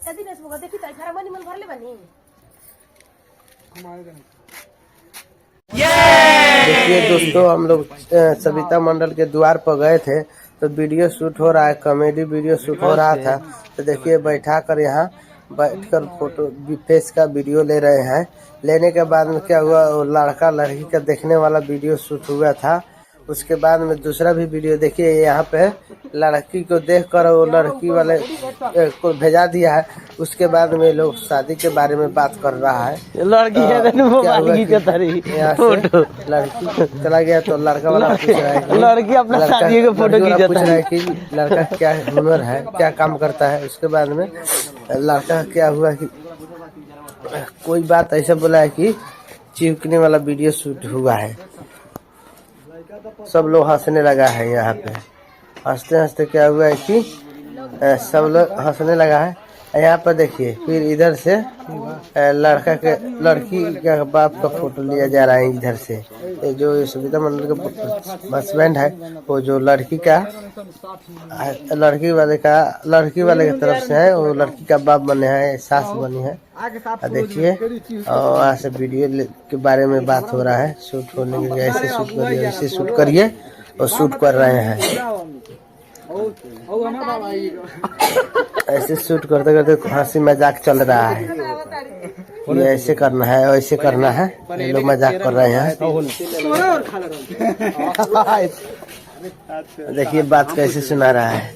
देखिए दोस्तों, हम लोग सविता मंडल के द्वार पर गए थे तो वीडियो शूट हो रहा है, कॉमेडी वीडियो शूट हो रहा था। तो देखिए बैठा कर यहाँ बैठकर फोटो फेस का वीडियो ले रहे हैं। लेने के बाद में क्या हुआ, वो लड़का लड़की का देखने वाला वीडियो शूट हुआ था। उसके बाद में दूसरा भी वीडियो देखिए, यहाँ पे लड़की को देखकर वो लड़की वाले को भेजा दिया है। उसके बाद में लोग शादी के बारे में बात कर रहा है। लड़की है फोटो लड़की चला गया तो लड़का वाला पूछ रहा है कि लड़की अपना शादी के फोटो पूछ रहा है कि लड़का क्या हुनर है, क्या काम करता है। उसके बाद में लड़का क्या हुआ कि कोई बात ऐसा बोला है कि चिपकने वाला वीडियो शूट हुआ है। सब लोग हंसने लगा है। यहाँ पे हंसते हंसते क्या हुआ है कि सब लोग हंसने लगा है। यहाँ पर देखिए, फिर इधर से लड़की का बाप का फोटो लिया जा रहा है। इधर से जो सविता मंडल का हस्बैंड है, वो जो लड़की वाले की तरफ से है, वो लड़की का बाप बने हैं, सास बनी है। देखिए, और वहाँ से वीडियो के बारे में बात हो रहा है। शूट होने के लिए ऐसे शूट करिए, ऐसे शूट करिए, और शूट कर रहे हैं। ऐसे शूट करते करते हंसी मजाक चल रहा है। ये ऐसे करना है, ऐसे करना है, ये लोग मजाक कर रहे हैं। देखिए बात कैसे सुना रहा है।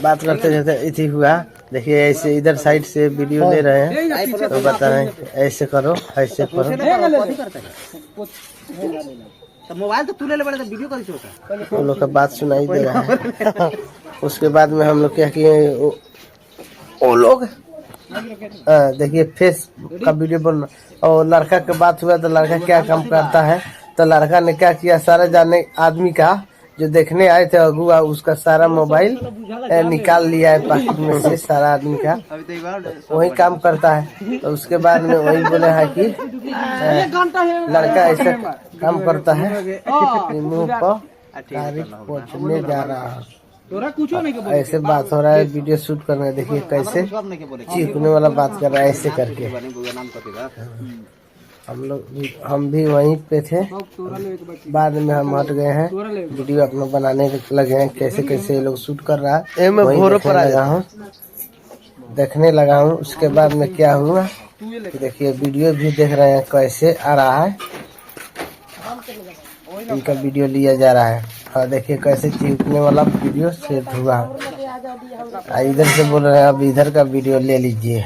बात करते करते इति हुआ। देखिए ऐसे इधर साइड से वीडियो ले रहे हैं तो बता रहे हैं ऐसे करो, ऐसे करो। मोबाइल तो तू ले बड़े वीडियो कैसे होता, उन लोग का बात सुनाई दे रहा है। उसके बाद में हम लोग क्या किए, वो लोग देखिए फेस का वीडियो बन, और लड़का की बात हुआ तो लड़का क्या काम करता है। तो लड़का ने क्या किया, सारा जाने आदमी का जो देखने आए थे अगुआ, उसका सारा मोबाइल निकाल लिया है पॉकेट में से। सारा आदमी का वही काम करता है। तो उसके बाद में वही बोले है कि लड़का ऐसा काम करता है, मुँह पर तारीफ पहुँचने जा रहा है। ऐसे बात हो रहा है, वीडियो शूट करना। देखिए कैसे चीखने वाला बात कर रहा है, ऐसे करके। हम भी वहीं पे थे, बाद में हम हट गए हैं। वीडियो अपना बनाने लगे हैं, कैसे कैसे ये लोग शूट कर रहा है। मैं घोरों पर लगा हूँ, देखने लगा हूँ। उसके बाद में क्या हुआ, देखिए वीडियो भी देख रहे हैं कैसे आ रहा है। इनका वीडियो लिया जा रहा है। और देखिए कैसे चिपकने वाला वीडियो सेट हुआ। इधर से बोल रहे हैं अब इधर का वीडियो ले लीजिए।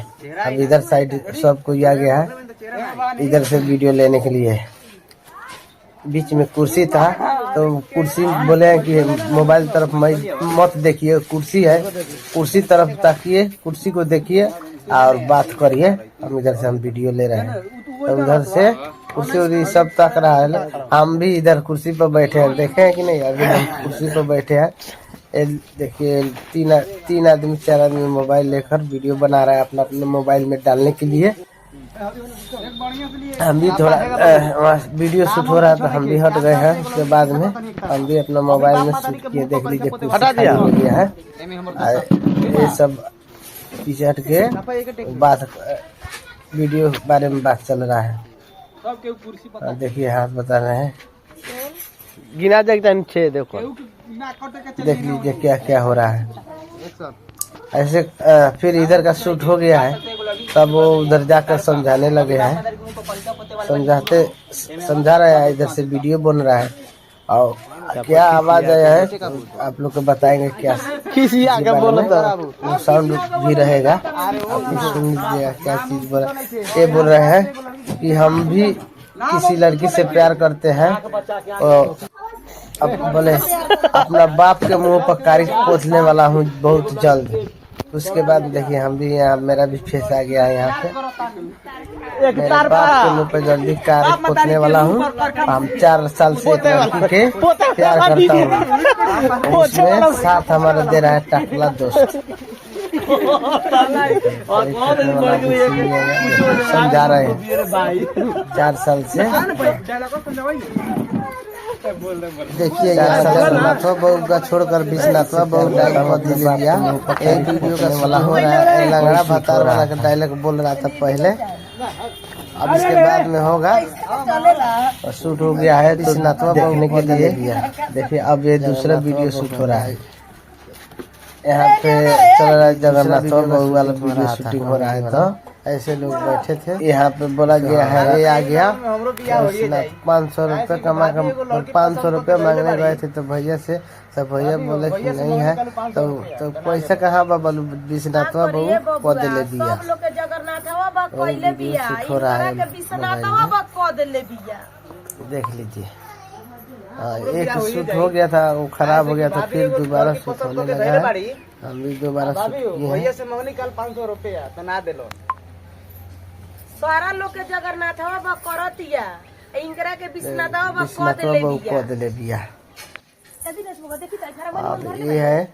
अब इधर साइड सब कोई आ गया है इधर से वीडियो लेने के लिए। बीच में कुर्सी था तो कुर्सी बोले हैं कि मोबाइल तरफ मत देखिए, कुर्सी है, कुर्सी तरफ ताकिए, कुर्सी को देखिए और बात करिए। हम इधर से हम वीडियो ले रहे हैं, तो उधर से कुर्सी उर्सी सब तक रहा है। हम भी इधर कुर्सी पर बैठे हैं, देखे हैं कि नहीं, अभी हम कुर्सी पर बैठे हैं। देखिए तीन आदमी 4 आदमी मोबाइल लेकर वीडियो बना रहा है अपना अपने मोबाइल में डालने के लिए। हम भी थोड़ा वीडियो शूट हो रहा था, हम भी हट गए हैं। उसके बाद में हम भी अपना मोबाइल में शूट किए। देख लीजिए कुछ हो गया है। ये सब पीछे हट के बात वीडियो बारे में बात चल रहा है। देखिए हाथ बता रहे हैं, गिना देखते देखो, देख लीजिए क्या क्या हो रहा है। ऐसे फिर इधर का शूट हो गया है, तब वो उधर जाकर समझाने लगे हैं। समझा रहा है, इधर से वीडियो बन रहा है। और क्या आवाज आया है आप लोग को बताएंगे। क्या किसी आगे बोलो, साउंड भी रहेगा, आप सुन लीजिएगा क्या चीज बोला। ये बोल रहे हैं कि हम भी किसी लड़की से प्यार करते हैं, और अब बोले अपना बाप के मुंह पर कारी पोछने वाला हूँ बहुत जल्द। उसके बाद देखिए हम भी यहाँ, मेरा भी फेस आ गया है यहाँ पे। मेरे बाप के मुंह पे जल्दी कारी पोछने वाला हूँ। हम 4 साल से एक लड़की के प्यार करता हूँ, उसमें साथ हमारा दे रहा है टकला दोस्त। समझा रहे हैं 4 साल से देखिए यहाँ जगन्नाथवा बहू का छोड़कर विश्वनाथवा बहू डायलॉग दिल दिया। एक वीडियो का वाला हो रहा है, लंगड़ा भतार वाला का डायलॉग बोल रहा था पहले, अब इसके बाद में होगा और शूट हो गया है विश्वनाथवा बहू के लिए दिया। देखिए अब ये दूसरा वीडियो शूट हो रहा है, यहाँ पे चल रहा है जगन्नाथवा बहू वाला वीडियो शूटिंग हो रहा है। तो ऐसे लोग बैठे थे, यहाँ पे बोला गया है ये आ गया 500 रुपये कमा कर 500 रुपये मांगने गए थे तो भैया से, सब भैया बोले कि नहीं है, तो पैसा कहाँ बाबा विश्वनाथवा बहू को दिले दिया। शूट हो रहा है, देख लीजिए। एक शूट हो गया था, वो खराब हो गया था, फिर दोबारा शूट होने लगा है। हम भी दोबारा शूट किए हैं। 500 रुपया तो ना दिलो सारा लोग के जगन्नाथवा बा करतिया, इंकरा के विश्वनाथवा बा विश्वनाथवा बहू को दिले दिया। अब ये है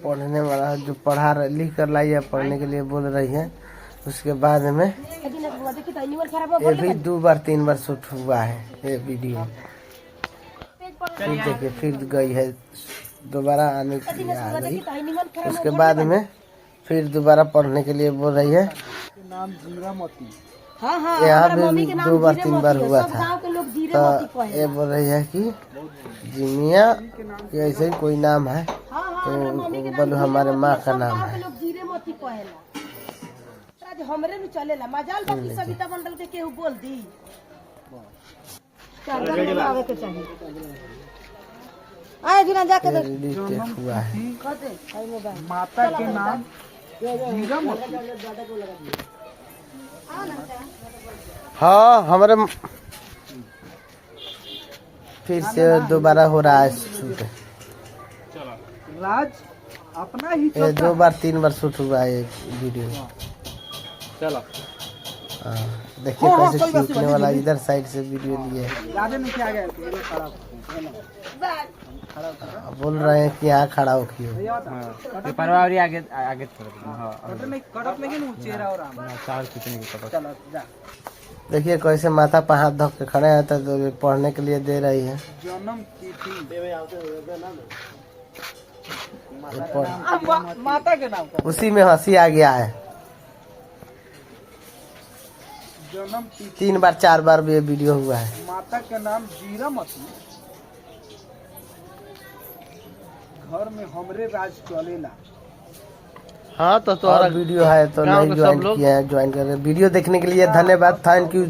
पढ़ने वाला जो पढ़ा लिख कर लाई है, पढ़ने के लिए बोल रही है। उसके बाद में ये भी 2 बार 3 बार शूट हुआ है ये वीडियो। फिर देखिए फिर गई है दोबारा आने के लिए आ गई। उसके बाद में फिर दोबारा पढ़ने के लिए बोल रही है। यहाँ भी 2 बार 3 बार हुआ था, तो ये बोल रही है कि जिमिया ऐसे ही कोई नाम है, तो बोलो हमारे माँ का नाम है। हमरे में चलेला मजाल बाकी सविता मंडल के केहू बोल दी आवे के चाहिए। आए बिना जाके हुआ है माता के नाम हाँ हमारे फिर से दोबारा हो रहा है शूट। राज अपना ही ये 2 बार 3 बार शूट हुआ है ये वीडियो। चलो देखिए कैसे खींचने वाला इधर साइड से वीडियो लिए बोल रहे हैं कि यहाँ खड़ा हो क्यों। परवारी आगे आगे कटत नहीं चेहरा और चार खींचने की चलो जा। देखिए कैसे माथा पर हाथ धो के खड़े हैं, तो पढ़ने के लिए दे रही है। जन्म तिथि पढ़- माता के नाम का उसी में हंसी आ गया है। जन्म तिथि 3 बार 4 बार भी ये वीडियो हुआ है। माता के नाम जीरामती, घर में हमरे राज चलेला। हाँ तो और वीडियो है तो नहीं ज्वाइन किया है, ज्वाइन कर रहे। वीडियो देखने के लिए धन्यवाद, थैंक यू।